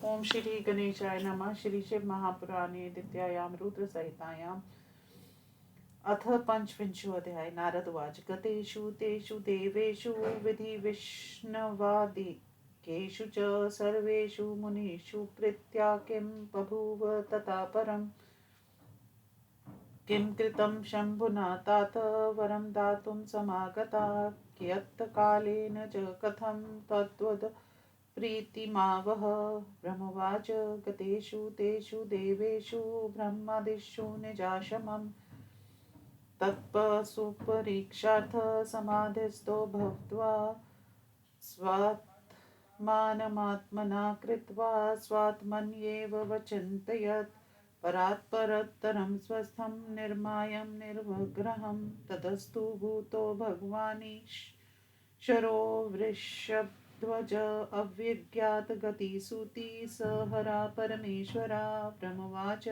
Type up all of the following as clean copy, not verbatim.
ओम श्री गणेशाय नमः। श्री शिव महापुराणे द्वितीयायां रुद्र संहितायाम् अथ पंचविंशोऽध्याय। नारद उवाच गतेषु तेषु देवेषु विधि विष्णवादिकेषु च सर्वेषु मुनिषु प्रीत्या किं बभूव तथा परम् किं कृतं शम्भुना तात वरं दातुं समागता कियत्कालेन च कथं तद्वद प्रीतिमावह। ब्रह्मवाच गतेषु तेषु देवेषु ब्रह्मादिषु निजाशमम् तत्पशुपरीक्षार्थ समाधिस्थो भूत्वा स्वात्मानमात्मना कृत्वा स्वात्मन्येव वचिन्तयत् परात् परतरं स्वस्थं निर्मायं निर्वग्रहं ततस्तु भूतो भगवानीशरो वृषभध्वज अव्यज्ञात गतिसूति स हरा परमेश्वरा। ब्रह्मवाच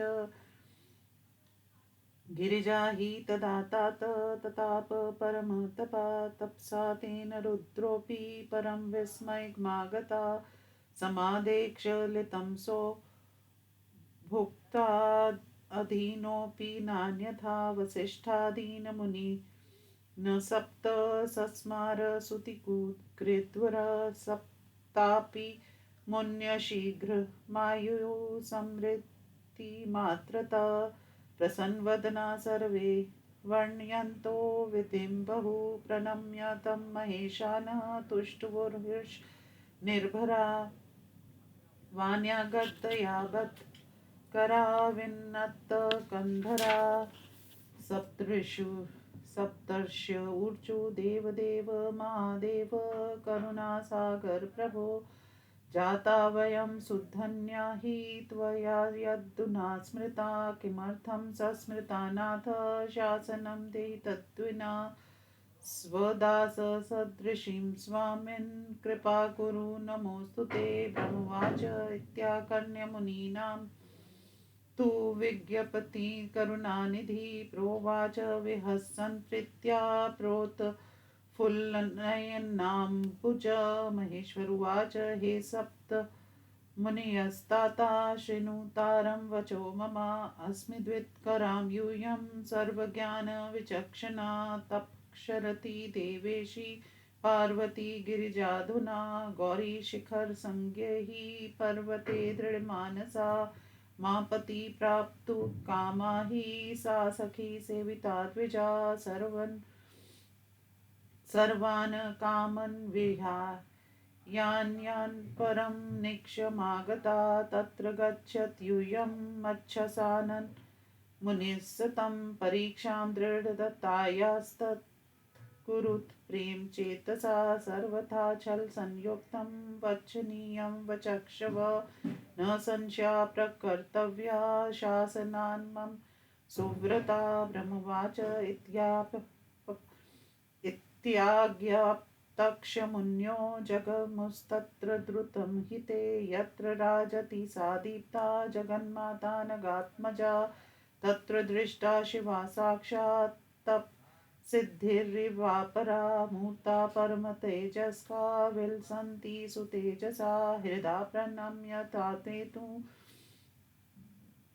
गिरिजा हि तदा तात तताप परमतपा तपसा तेन रुद्रोऽपि परं विस्मयमागता समादेक्षलितं सो भुक्ता अधीनोऽपि नान्यथा वसिष्ठादीनमुनि न सप्त सस्मार सुतिकृद्वर सप्तापि मुन्यशीघ्रमायुः समृद्धिमात्रता प्रसन्नवदना सर्वे वर्ण्यन्तो विधिं बहु प्रणम्य तं महेशानः तुष्टुवुर्निर्भरा वाण्यागतया बद्धकरा विन्नतकन्धरा सप्तर्षि ऊर्चु देवदेव महादेव करुणासागर प्रभो जाता वयं सुधन्या हि त्वया यद्दुना स्मृता किमर्थं सस्मृता नाथ शासनं देहि तद्विना स्वदाससदृशीं स्वामिन् कृपा कुरु नमोऽस्तु ते। ब्रह्मवाच इत्याकर्ण्यमुनीनां तु विज्ञप्ति करुणानिधि प्रोवाच विहसन् प्रीत्या प्रोत फुल्लनयनाम्बुज महेश्वरुवाच हे सप्त मुनयस्ताता शृणुतारं वचो मम अस्मि द्वित्करां यूयं सर्वज्ञानविचक्षणा तपक्षरति देवेशी पार्वती गिरिजाधुना गौरी शिखर संज्ञैः पर्वते दृढमानसा मापति प्राप्तु कामा हि सा सखी सेविता द्विजा सर्वान् कामन् विहाय यान् परं निक्षमागता तत्र गच्छत्यूयं मच्छसानन् मुनिस्सतं परीक्षां दृढदत्तायास्तत्कुरुत् प्रेम चेतसा सर्वथा छल संयुक्तं वचनीयं वचक्षव न संशया प्रकर्तव्या शासनान्मम सुव्रता। ब्रह्मवाच इत्याज्ञाप्तक्षमुन्यो जगमुस्तत्र द्रुतं हिते यत्र राजति सा दीप्ता जगन्माता नगात्मजा तत्र दृष्टा शिवा साक्षात् तपःसिद्धिरिवापरा मूर्ता परमतेजस्का विलसन्ति सुतेजसा हृदा प्रणम्य ताते तु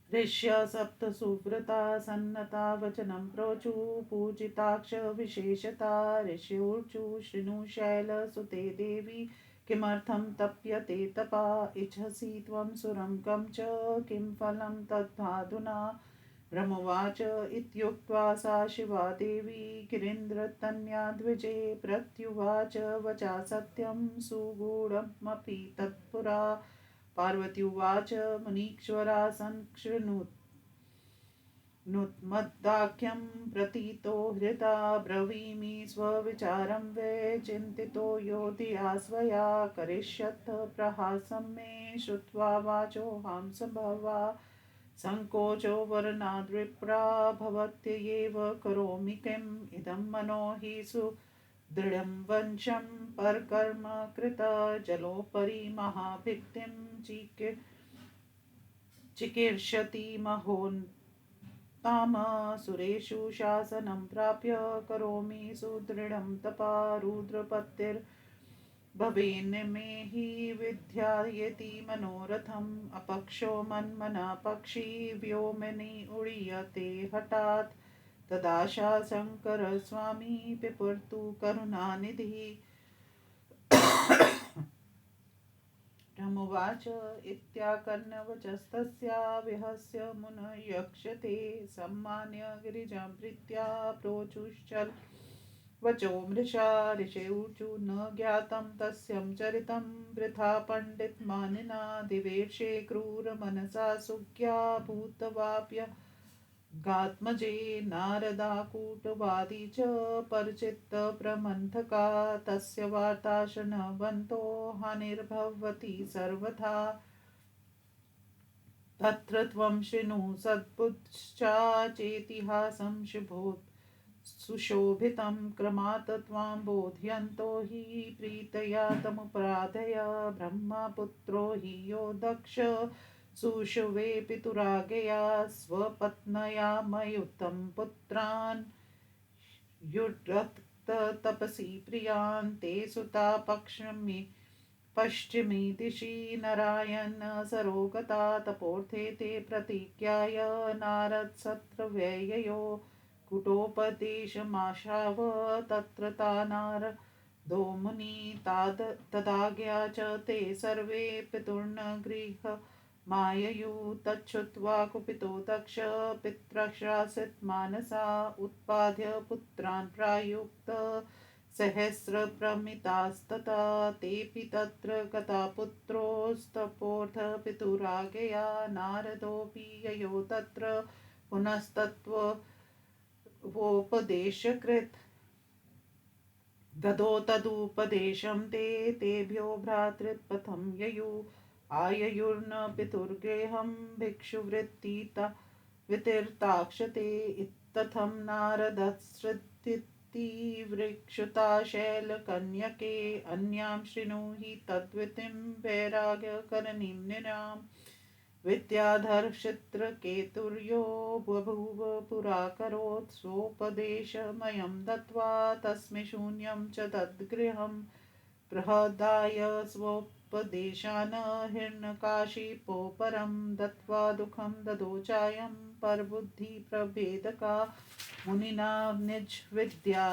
ऋष्य सप्त सुव्रता सन्नता वचनं प्रोचु पूजिताक्ष विशेषता ऋष्यूर्चु शृणु शैलसुते देवी किमर्थं तप्यते तपा इच्छसि त्वं सुरं कं च किं फलं तद्धाधुना। ब्रह्मवाच इत्युक्त्वा सा शिवा देवी गिरीन्द्रतन्या द्विजे प्रत्युवाच वचा सत्यं सुगूढमपि तत्पुरा पार्वती उवाच मुनीश्वरा संशृणुन्मद्वाक्यं प्रतीतो हृदा ब्रवीमि स्वविचारं वै चिन्तितो योधया स्वया करिष्यथ प्रहासं मे श्रुत्वा वाचोऽहं सम्भवा संकोचो वरनाद्विप्रा भवत्येव करोमि किम् इदं मनो हि दृढं वंशं परकर्म कृत जलोपरि महाभिक्तिं चिकीर्षति महोन्ताम सुरेषु शासनं प्राप्य करोमि सुदृढं तपा रुद्रपतिर्दयावान् भवेन मे हि विद्यायति मनोरथम् अपक्षो मन्मना पक्षी व्योमनि उड़ीयते हठात् तदाशा शङ्कर स्वामी पिपुर्तु करुणानिधिः ब्रह्मोवाच इत्याकर्णवचस्तस्या विहस्य मुनयक्षते सम्मान्य गिरिजां प्रीत्या प्रोचुश्चल वचो मृषा ऋषेऊचु न ज्ञातं तस्यं चरितं वृथा पण्डितमानिना दिवेशे क्रूरमनसा सुज्ञा भूतवाप्य गात्मजे नारदाकूटवादी च परचित्तप्रमन्थका तस्य वार्ता शृण्वन्तो हानिर्भवति सर्वथा तत्र त्वं शृणु सद्बुद्ध्याचेतिहासं शुभोत् सुशोभितं क्रमात् त्वां बोधयन्तो हि प्रीतया तमुपराधय ब्रह्मपुत्रो हि यो दक्ष सुषुवे पितुराज्ञया स्वपत्न्या मयुतं पुत्रान् युरक्त तपसि प्रियान् ते सुता पश्चिमी दिशि नारायण सरोगता तपोर्थे ते प्रतिज्ञाय नारदसत्रव्यययो कुटोपदेशमाशाव तत्र तानारदो मुनि तदाज्ञया च ते सर्वे पितुर्न गृह माययु तच्छ्रुत्वा कुपितो दक्ष पितृक्षासित मानसा उत्पाद्य पुत्रान् प्रायुक्त सहस्रप्रमितास्तथा तेऽपि तत्र गता पुत्रोस्तपोर्थ पितुराज्ञया नारदोऽपि ययो तत्र पुनस्तत्त्वोपदेशकृत् ददो तदुपदेशं तेभ्यो भ्रातृपथं आययुर्न पितुर्गेहं भिक्षुवृत्तिता वितीर्ताक्षते इत्थं नारदश्रुतिति वृक्षुता शैलकन्यके अन्यां शृणु हि तद्वितिं वैराग्यकरणीं नृणाम् विद्याधरक्षित्रकेतुर्यो बभूव पुराकरोत् स्वोपदेशमयं दत्त्वा तस्मै शून्यं च तद्गृहं प्रहदाय स्वोपदेशान् हिरण्यकाशिपोपरं दत्त्वा दुःखं ददो चायं परबुद्धिप्रभेदका मुनिना निजविद्या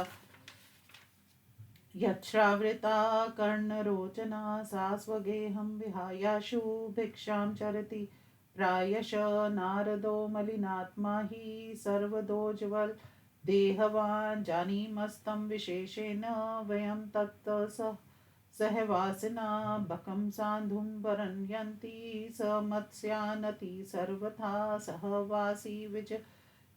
यच्छ्रावृता कर्णरोचना सा स्वगेहं विहायाशु भिक्षां चरति प्रायश नारदो मलिनात्मा हि सर्वदोज्ज्वल देहवान् जानीमस्तं विशेषेण वयं तत् सहवासिना बकं सान्धुं वरण्यन्ति स मत्स्यानति सर्वथा सहवासी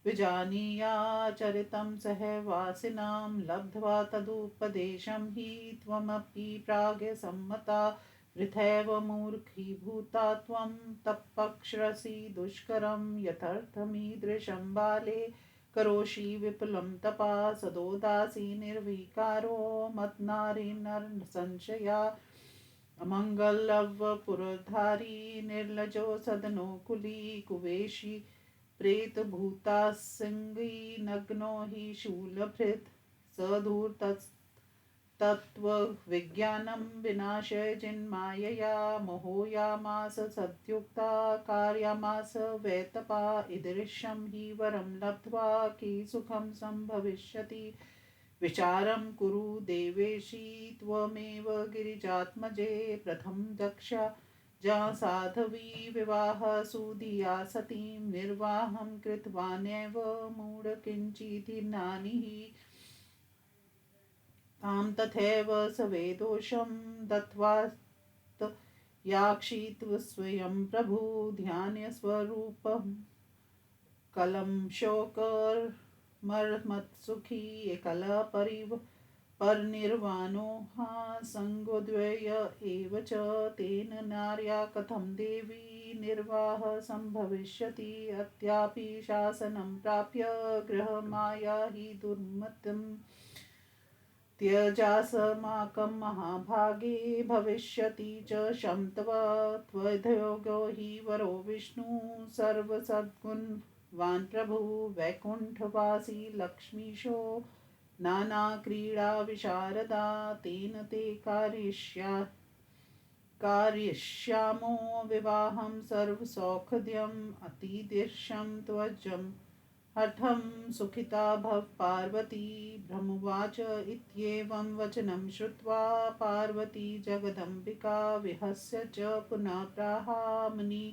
विजानीयाचरितं सहवासिनां लब्ध्वा तदुपदेशं हि त्वमपि प्राज्ञसम्मता वृथैव मूर्खीभूता त्वं तपक्षरसि दुष्करं यथार्थमीदृशं बाले करोषि विपुलं तपा सदोदासी निर्विकारो मत्नारीर्नरसंशया अमङ्गलवपुरधारी निर्लजो सदनो कुली कुवेशी प्रेतभूतासिंगी नग्नो हि शूलभृत् सधूर्तत्त्वविज्ञानं विनाशय जिन्मायया मोहयामास सद्युक्ता कार्यामास वैतपा ईदृशं हि वरं लब्ध्वा किसुखं सम्भविष्यति विचारं कुरु देवेशी त्वमेव गिरिजात्मजे प्रथम दक्षा जा साधवी विवाह सुधिया सतीं निर्वाहं कृतवानेव मूढ किञ्चिदीनानिः तां तथैव सवेदोषं दत्त्वा याक्षित्व स्वयं प्रभु ध्यानस्वरूपं कलं शोकर्मर्मत्सुखी परनिर्वाणो हा संगोद्वय एव च तेन नार्या कथं देवी निर्वाह संभविष्यति अद्यापि शासनं प्राप्य गृहमाया हि दुर्मतिं त्यजासमाकं महाभागे भविष्यति च शम्तवा त्वद्योगो हि वरो विष्णु सर्वसद्गुणवान् प्रभु वैकुण्ठवासी लक्ष्मीशो नानाक्रीडा विशारदा तेन ते कारयिष्यामो विवाहं सर्वसौखद्यम् अतिदीर्षं त्वजं हठं सुखिता भव पार्वती ब्रह्मवाच इत्येवं वचनं श्रुत्वा पार्वती जगदम्बिका विहस्य च पुनः प्राहा मुनि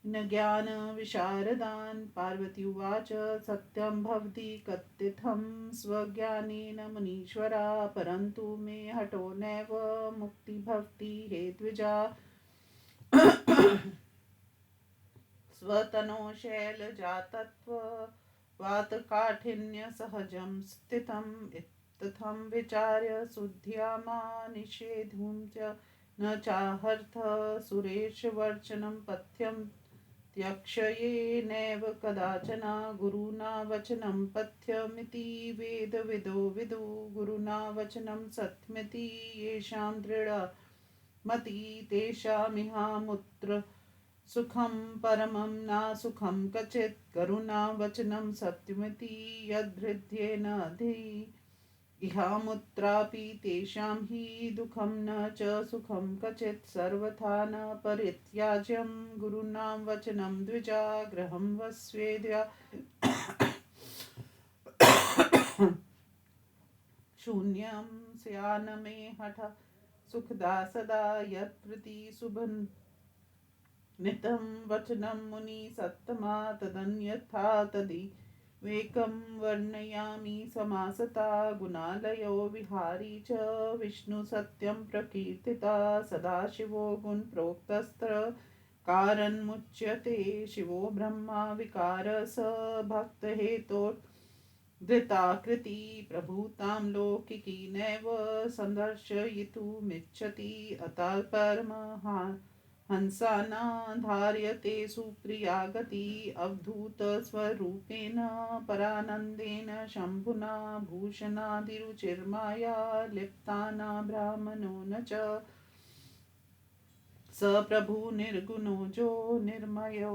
न ज्ञानविशारदान् पार्वती उवाच सत्यं भवति कथितं स्वज्ञानेन मुनीश्वरा परन्तु मे हठो नैव मुक्तिर्भवति हे द्विजा स्वतनो शैलजातत्वात्काठिन्यसहजं स्थितम् इत्थं विचार्य शुद्ध्या मा निषेधुं च न चाहर्थ सुरेशवर्चनं पथ्यं त्यक्षये नैव कदाचन गुरुणा वचनं पथ्यमिति वेदविदो विदु गुरुणा वचनं सत्यमिति येषां दृढा मति तेषामिहामुत्र सुखं परमं न सुखं क्वचित् करुणा वचनं सत्यमिति यद्हृद्येन धि इहामुत्रापि तेषां हि दुःखं न च सुखं क्वचित् सर्वथा न परित्याज्यं गुरूणां वचनं द्विजा गृहं वस्वेद्या शून्यं स्यान्न मे हठ सुखदा सदा यत्प्रति नितं वचनं मुनि सत्तमा तदन्यथा तदिवेकं वर्णयामि समासता गुणालयो विहारी च विष्णुसत्यं प्रकीर्तिता सदाशिवो गुणप्रोक्तस्त्र कारणमुच्यते शिवो ब्रह्मा विकार स भक्तहेतोर्धृताकृति प्रभूतां लौकिकी नैव सन्दर्शयितुमिच्छति अतः परमः हंसाना धार्यते सुप्रिया गति अवधूतस्वरूपेण परानन्देन शम्भुना भूषणादिरुचिर्माया लिप्ताना ब्राह्मणो न च स प्रभु निर्गुणो जो निर्मायो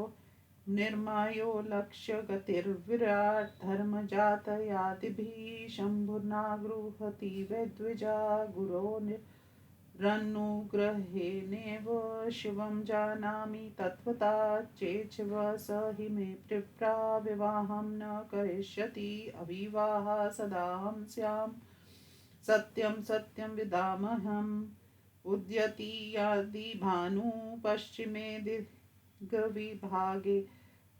लक्ष्यगतिर्विराट् धर्मजातयादिभिः शम्भुर्ना गृहति वैद्विजा गुरो रन्नुग्रहेणेव शिवं जानामि तत्त्वता चेच्छिव स हि मे प्रिप्रा विवाहं न करिष्यति अविवाहा सदाहं स्याम् सत्यं सत्यं विदामहम् उद्यति यादि भानु पश्चिमे दिग्विभागे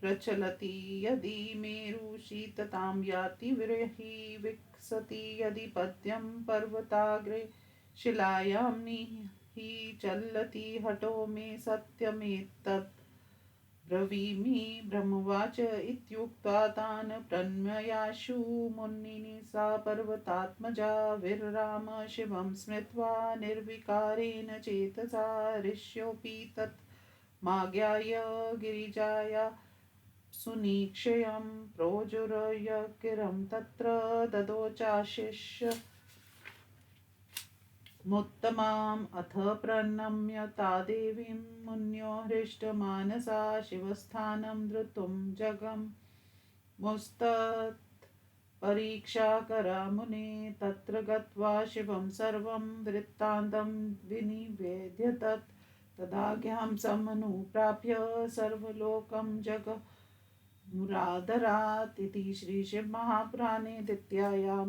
प्रचलति यदि मेरु शीततां याति विरही विकसति यदि पद्यं पर्वताग्रे शिलायां निहि चलति हठो मे सत्यमेतत् ब्रवीमि ब्रह्मवाच इत्युक्त्वा तान् प्रणम्याशु मुनिः सा पर्वतात्मजा विरराम शिवं स्मृत्वा निर्विकारेण चेतसा ऋष्योऽपि तत् माज्ञाय गिरिजाया सुनिक्षयं प्रोजुरयकिरं तत्र ददोचाशिष्य मुत्तमाम् अथ प्रणम्य ता देवीं मुन्यो हृष्टमानसा शिवस्थानं द्रतुं जगमुस्तत् परीक्षाकरा मुने तत्र गत्वा शिवं सर्वं वृत्तान्तं विनिवेद्य तदाज्ञां समनुप्राप्य सर्वलोकं जगमुरादरात् इति श्रीशिवमहापुराणे द्वितीयायां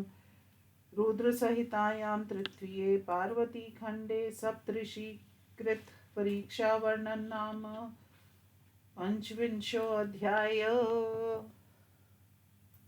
रुद्रसहितायां तृतीये पार्वतीखण्डे सप्तऋषिकृत परीक्षावर्णनं नाम 25 अध्यायः।